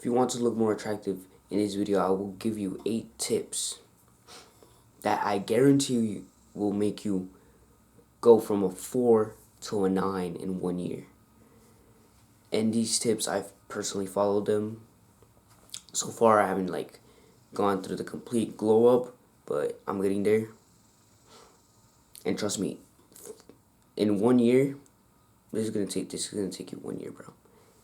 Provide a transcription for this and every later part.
you want to look more attractive in this video, I will give you 8 tips that I guarantee you will make you go from a 4 to a 9 in 1 year. And these tips, I've personally followed them. So far, I haven't gone through the complete glow up, but I'm getting there. And trust me, in 1 year, this is gonna take you 1 year, bro.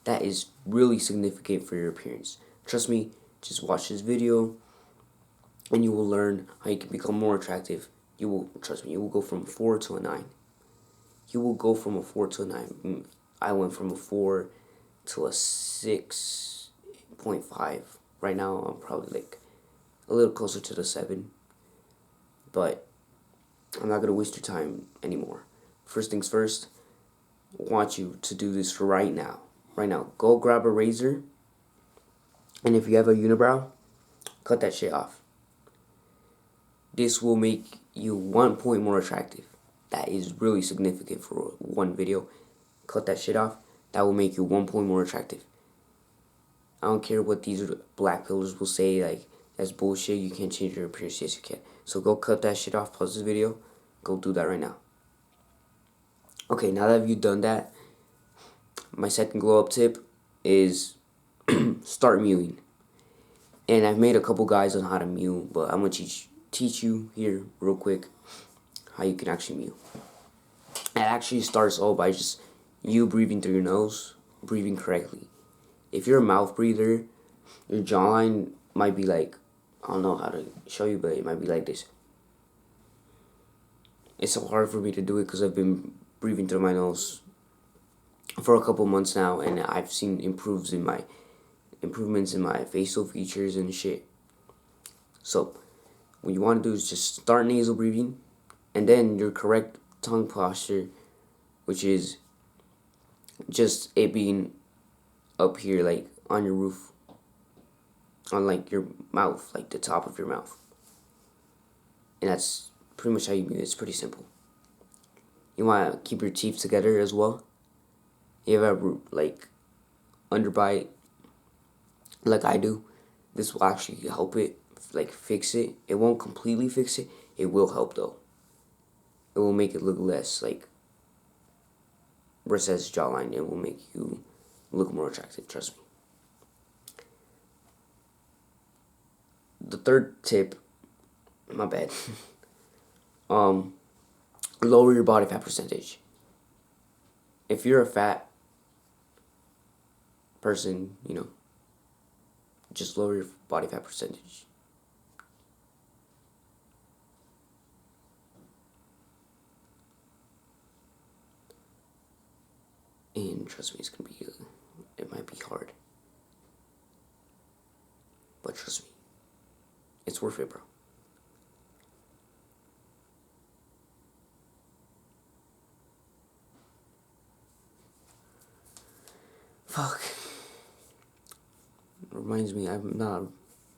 That is really significant for your appearance. Trust me, just watch this video, and you will learn how you can become more attractive. You will, trust me, you will go from a 4 to a 9. You will go from a 4 to a 9. I went from a 4 to a 6.5. Right now, I'm probably a little closer to the 7. But I'm not gonna waste your time anymore. First things first, I want you to do this right now. Right now, go grab a razor, and if you have a unibrow, cut that shit off. This will make you 1 point more attractive. That is really significant for one video. Cut that shit off. That will make you 1 point more attractive. I don't care what these black pillars will say, that's bullshit, you can't change your appearance. Yes, you can. So go cut that shit off, pause this video, go do that right now. Okay, now that you've done that, my second glow up tip is start mewing. And I've made a couple guides on how to mew, but I'm going to teach you here real quick how you can actually mew. It actually starts all by just you breathing through your nose, breathing correctly. If you're a mouth breather, your jawline might be I don't know how to show you, but it might be like this. It's so hard for me to do it because I've been breathing through my nose for a couple months now, and I've seen improvements in my facial features and shit. So what you want to do is just start nasal breathing, and then your correct tongue posture, which is just it being up here, on your roof, on your mouth, the top of your mouth. And that's pretty much how you mew. It's pretty simple. You want to keep your teeth together as well. You have a underbite like I do. This will actually help it, fix it. It won't completely fix it. It will help though. It will make it look less recessed jawline. It will make you look more attractive, trust me. The third tip, my bad. Lower your body fat percentage. If you're a fat person, just lower your body fat percentage. And trust me, it might be hard. But trust me, it's worth it, bro. Fuck. It reminds me, I've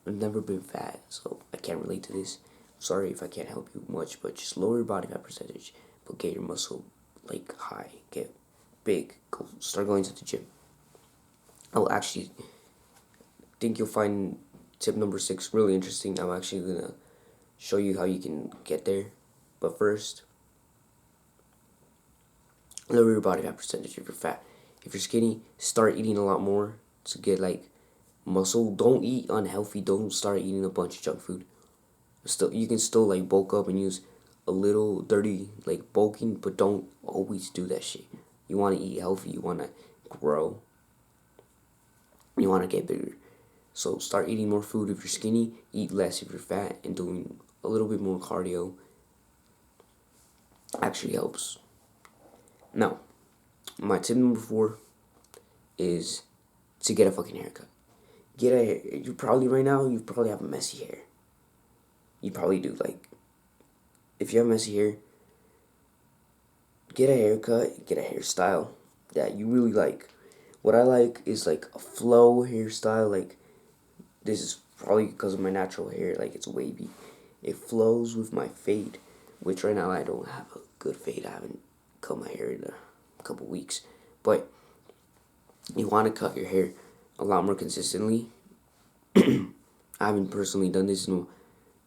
never been fat, so I can't relate to this. Sorry if I can't help you much, but just lower your body fat percentage, but get your muscle high, get big, start going to the gym. I'll actually think you'll find tip number 6 really interesting. I'm actually gonna show you how you can get there, but first, lower your body fat percentage if you're fat. If you're skinny, start eating a lot more to get muscle. Don't eat unhealthy. Don't start eating a bunch of junk food. You can still bulk up and use a little dirty bulking, but don't always do that shit. You want to eat healthy. You want to grow. You want to get bigger. So start eating more food if you're skinny. Eat less if you're fat, and doing a little bit more cardio actually helps. Now, my tip number 4 is to get a fucking haircut. You probably right now, you probably have messy hair. You probably do. If you have messy hair, get a haircut, get a hairstyle that you really like. What I like is a flow hairstyle. This is probably because of my natural hair. It's wavy. It flows with my fade, which right now I don't have a good fade. I haven't cut my hair in a couple weeks. But you want to cut your hair a lot more consistently. I haven't personally done this in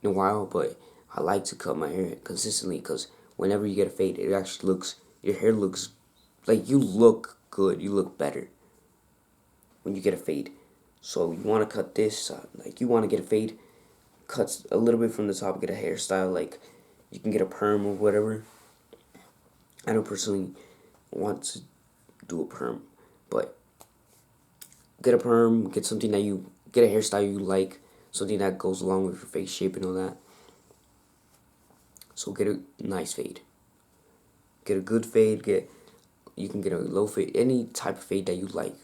a while, but I like to cut my hair consistently because whenever you get a fade, it actually your hair looks like you look good, you look better when you get a fade. So you want to cut this, like you want to get a fade, cut a little bit from the top, get a hairstyle, like you can get a perm or whatever. I don't personally want to do a perm, but get a perm, get something that you, get a hairstyle you like, something that goes along with your face shape and all that. So get a nice fade. Get a good fade, you can get a low fade, any type of fade that you like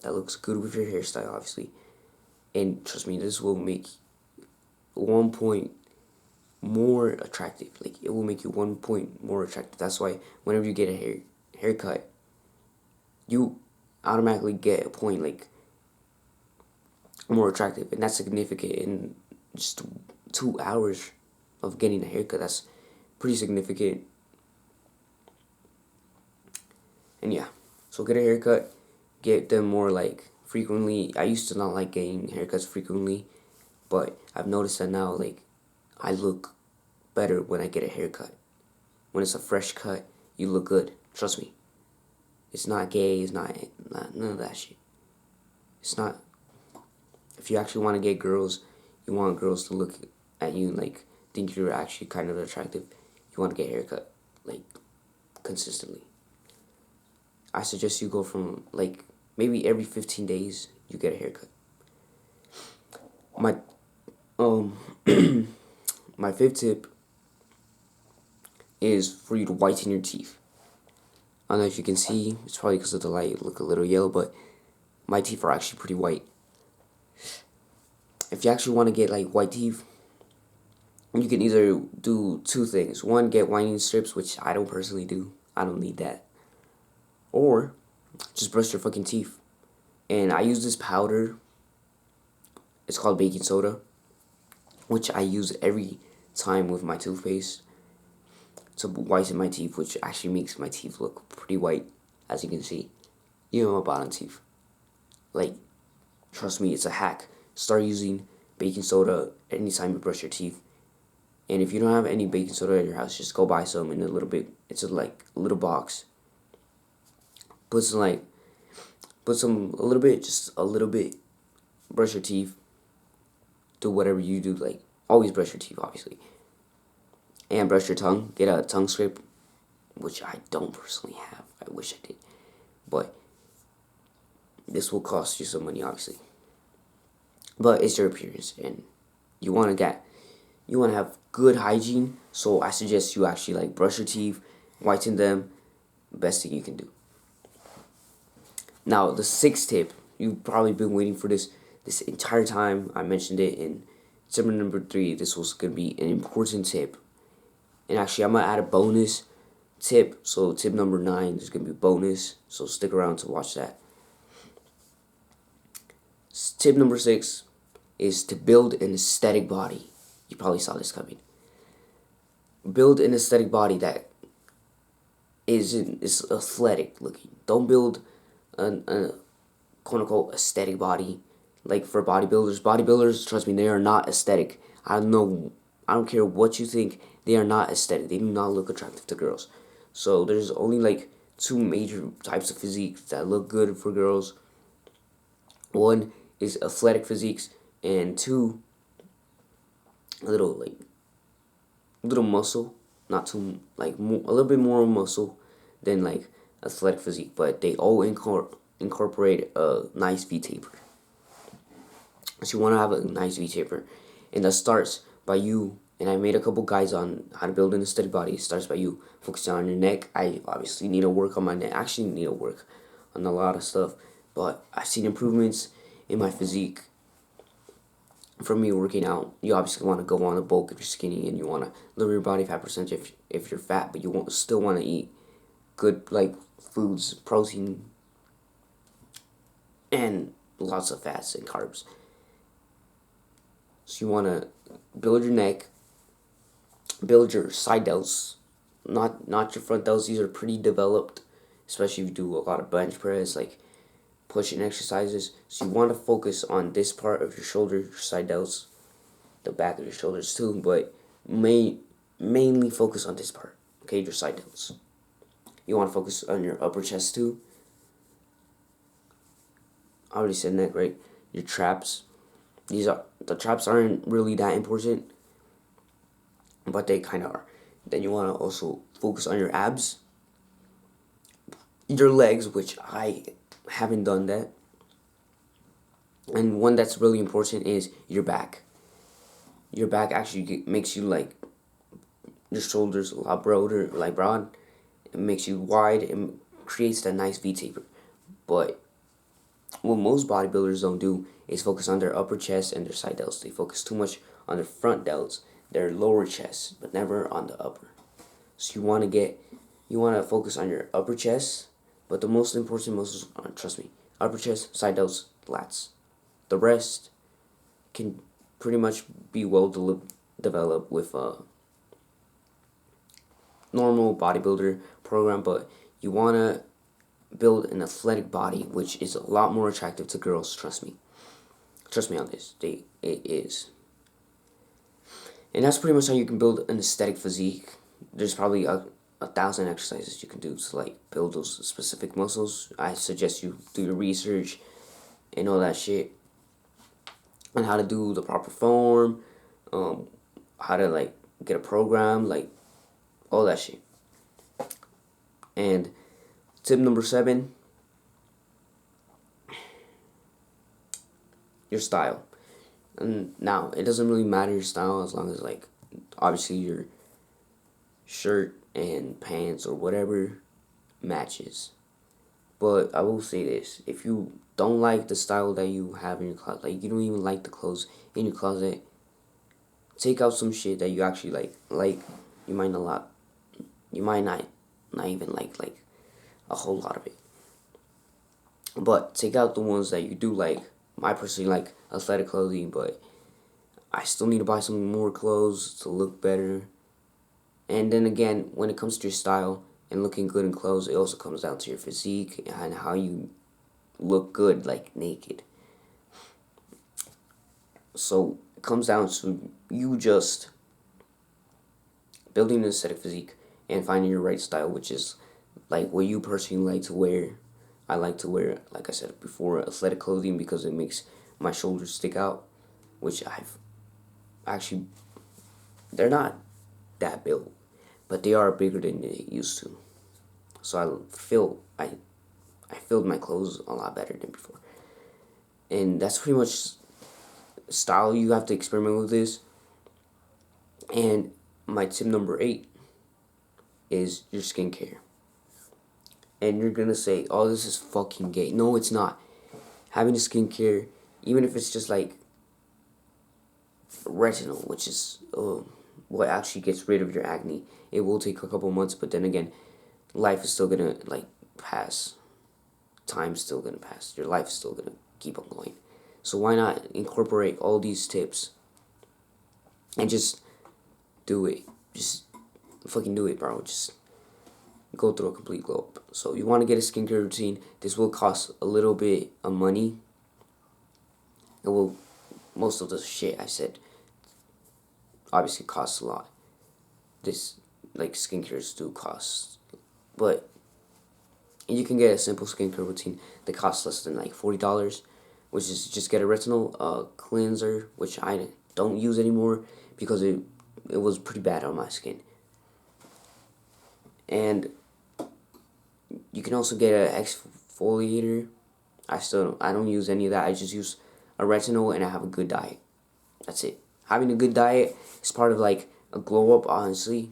that looks good with your hairstyle, obviously. And trust me, this will make 1 point more attractive. Like it will make you 1 point more attractive. That's why whenever you get a haircut, you automatically get a point like more attractive, and that's significant in just 2 hours of getting a haircut. That's pretty significant. And yeah, so get a haircut, get them more like frequently. I used to not like getting haircuts frequently, but I've noticed that now, like, I look better when I get a haircut. When it's a fresh cut, you look good. Trust me. It's not gay, it's not none of that shit. It's not. If you actually want to get girls, you want girls to look at you and, like, think you're actually kind of attractive, you want to get a haircut, like, consistently. I suggest you go from, like, maybe every 15 days, you get a haircut. My, my fifth tip is for you to whiten your teeth. I don't know if you can see, it's probably because of the light, look a little yellow, but my teeth are actually pretty white. If you actually want to get, like, white teeth, you can either do two things. One, get whitening strips, which I don't personally do. I don't need that. Or, just brush your fucking teeth. And I use this powder. It's called baking soda, which I use every time with my toothpaste to whiten my teeth, which actually makes my teeth look pretty white, as you can see. Even my bottom teeth. Like, trust me, it's a hack. Start using baking soda anytime you brush your teeth. And if you don't have any baking soda at your house, just go buy some in a little bit. It's a little box. Put some a little bit, just a little bit. Brush your teeth. Do whatever you do. Like, always brush your teeth, obviously. And brush your tongue. Get a tongue scrape, which I don't personally have. I wish I did. But this will cost you some money, obviously. But it's your appearance, and you want to have good hygiene. So I suggest you actually, like, brush your teeth, whiten them. Best thing you can do. Now the sixth tip, you've probably been waiting for this entire time. I mentioned it in December number 3. This was gonna be an important tip, and actually I'm gonna add a bonus tip. So tip number 9, there's gonna be a bonus. So stick around to watch that. Tip number 6 is to build an aesthetic body. You probably saw this coming. Build an aesthetic body that is athletic looking. Don't build a quote unquote aesthetic body like for bodybuilders. Bodybuilders, trust me, they are not aesthetic. I don't care what you think, they are not aesthetic. They do not look attractive to girls. So there's only like two major types of physiques that look good for girls. One is athletic physiques, and two, a little muscle, not too like a little bit more muscle than like athletic physique, but they all incorporate a nice V taper. So you want to have a nice V taper, and that starts by you. And I made a couple guides on how to build an aesthetic body. It starts by you focusing on your neck. I obviously need to work on my neck. I actually need to work on a lot of stuff, but I've seen improvements in my physique from me working out. You obviously want to go on a bulk if you're skinny, and you want to lower your body fat percentage if you're fat, but you still want to eat good like foods, protein, and lots of fats and carbs. So you want to build your neck, build your side delts, not your front delts. These are pretty developed, especially if you do a lot of bench press. Like, pushing exercises. So you want to focus on this part of your shoulder, your side delts, the back of your shoulders too, but mainly focus on this part, okay, your side delts. You want to focus on your upper chest too. I already said neck, right? Your traps. The traps aren't really that important, but they kind of are. Then you want to also focus on your abs, your legs, which I haven't done that. And one that's really important is your back. Your back actually makes you like your shoulders a lot broader, like broad. It makes you wide and creates that nice V taper. But what most bodybuilders don't do is focus on their upper chest and their side delts. They focus too much on their front delts, their lower chest, but never on the upper. So you want to focus on your upper chest, but the most important muscles are, trust me, upper chest, side delts, lats. The rest can pretty much be well developed with a normal bodybuilder program, but you want to build an athletic body, which is a lot more attractive to girls. Trust me. Trust me on this. It is. And that's pretty much how you can build an aesthetic physique. There's probably a 1,000 exercises you can do to like build those specific muscles. I suggest you do your research and all that shit on how to do the proper form, how to like get a program, like all that shit. And tip number 7, your style. And now it doesn't really matter your style as long as like obviously your shirt and pants or whatever matches. But I will say this, if you don't like the style that you have in your closet, like you don't even like the clothes in your closet, take out some shit that you actually like you might not even like a whole lot of it. But take out the ones that you do like. I personally like athletic clothing, but I still need to buy some more clothes to look better. And then again, when it comes to your style and looking good in clothes, it also comes down to your physique and how you look good, like naked. So it comes down to you just building an aesthetic physique and finding your right style, which is like what you personally like to wear. I like to wear, like I said before, athletic clothing because it makes my shoulders stick out, which I've actually, they're not that built, but they are bigger than they used to. So I filled my clothes a lot better than before. And that's pretty much style. You have to experiment with this. And my tip number 8 is your skincare. And you're gonna say, oh, this is fucking gay. No, it's not. Having a skincare, even if it's just like retinol, which is what actually gets rid of your acne, it will take a couple months, but then again, life is still gonna like pass. Time's still gonna pass. Your life is still gonna keep on going. So why not incorporate all these tips and just do it? Just fucking do it, bro. Just go through a complete glow up. So you want to get a skincare routine. This will cost a little bit of money. It will, most of the shit I said obviously costs a lot. This, like, skincare do cost. But you can get a simple skincare routine that costs less than like $40, which is just get a retinol cleanser, which I don't use anymore because it was pretty bad on my skin. And you can also get an exfoliator. I don't use any of that. I just use a retinol and I have a good diet. That's it. Having a good diet is part of like a glow up, honestly.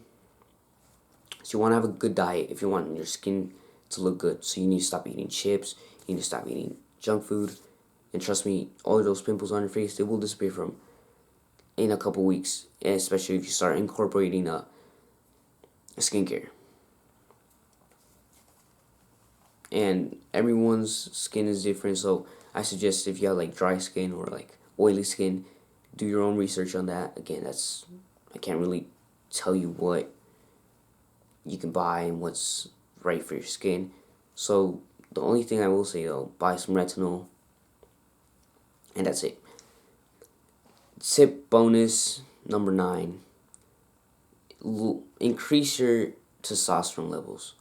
So you want to have a good diet if you want your skin to look good. So you need to stop eating chips. You need to stop eating junk food. And trust me, all of those pimples on your face, they will disappear from in a couple weeks. And especially if you start incorporating a skincare. And everyone's skin is different, so I suggest if you have like dry skin or like oily skin, do your own research on that. Again, I can't really tell you what you can buy and what's right for your skin. So The only thing I will say though, buy some retinol, and that's it. Tip bonus number 9: increase your testosterone levels,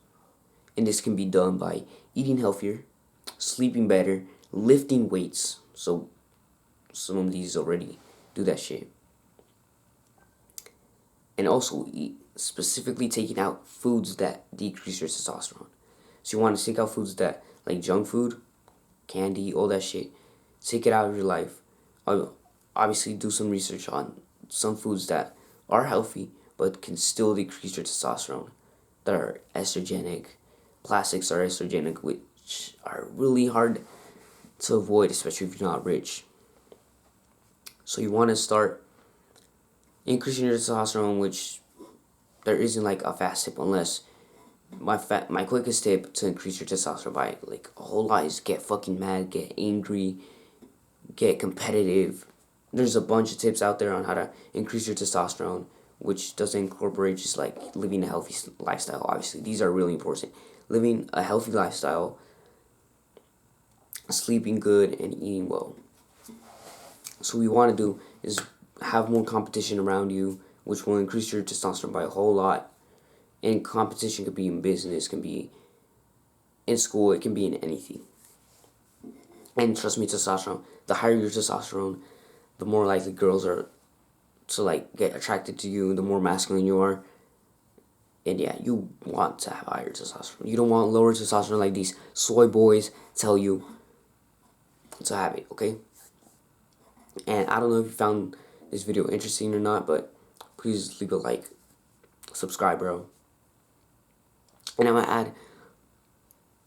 and this can be done by eating healthier, sleeping better, lifting weights. So some of these already do that shit. And also specifically taking out foods that decrease your testosterone. So you want to take out foods that, like junk food, candy, all that shit. Take it out of your life. Obviously, do some research on some foods that are healthy but can still decrease your testosterone, that are estrogenic. Plastics are estrogenic, which are really hard to avoid, especially if you're not rich. So you want to start increasing your testosterone, which there isn't like a fast tip, unless my quickest tip to increase your testosterone by like a whole lot is get fucking mad, get angry, get competitive. There's a bunch of tips out there on how to increase your testosterone, which doesn't incorporate just like living a healthy lifestyle. Obviously, these are really important. Living a healthy lifestyle, sleeping good, and eating well. So what we want to do is have more competition around you, which will increase your testosterone by a whole lot. And competition could be in business, can be in school, it can be in anything. And trust me, testosterone, the higher your testosterone, the more likely girls are to like get attracted to you, the more masculine you are. And yeah, you want to have higher testosterone. You don't want lower testosterone like these soy boys tell you to have it, okay? And I don't know if you found this video interesting or not, but please leave a like, subscribe, bro. And I'm gonna add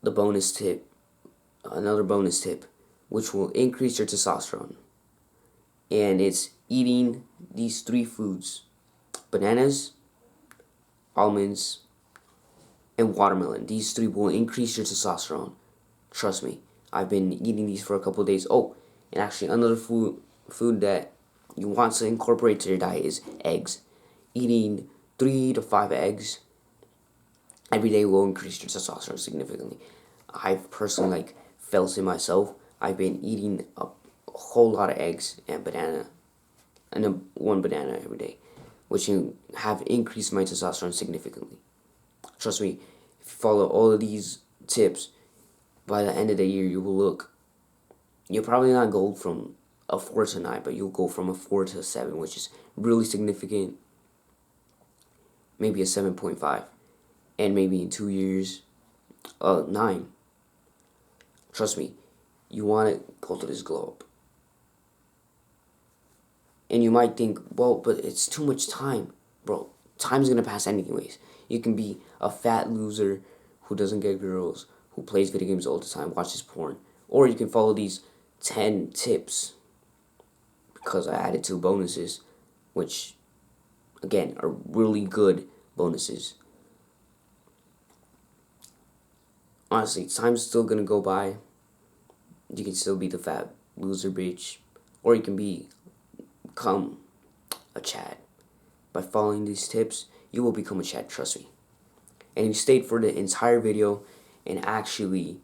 the bonus tip, another bonus tip, which will increase your testosterone. And it's eating these 3 foods: bananas, almonds, and watermelon. These 3 will increase your testosterone. Trust me, I've been eating these for a couple of days. Oh, and actually another food that you want to incorporate to your diet is eggs. Eating 3 to 5 eggs every day will increase your testosterone significantly. I've personally like felt it myself. I've been eating a whole lot of eggs and banana, and one banana every day, which have increased my testosterone significantly. Trust me, if you follow all of these tips, by the end of the year you'll probably not go from a 4 to 9, but you'll go from a 4 to a 7, which is really significant. Maybe a 7.5, and maybe in 2 years, 9. Trust me, you want to go to this glow up. And you might think, well, but it's too much time. Bro, time's gonna pass anyways. You can be a fat loser who doesn't get girls, who plays video games all the time, watches porn. Or you can follow these 10 tips, because I added 2 bonuses, which, again, are really good bonuses. Honestly, time's still gonna go by. You can still be the fat loser bitch, or you can become a Chad. By following these tips, you will become a Chad, trust me. And if you stayed for the entire video and actually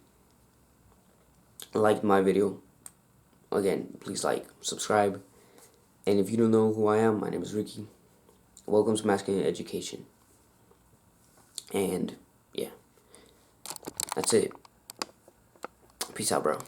liked my video, again, please like, subscribe. And if you don't know who I am, my name is Ricky. Welcome to Masculine Education. And yeah, that's it. Peace out, bro.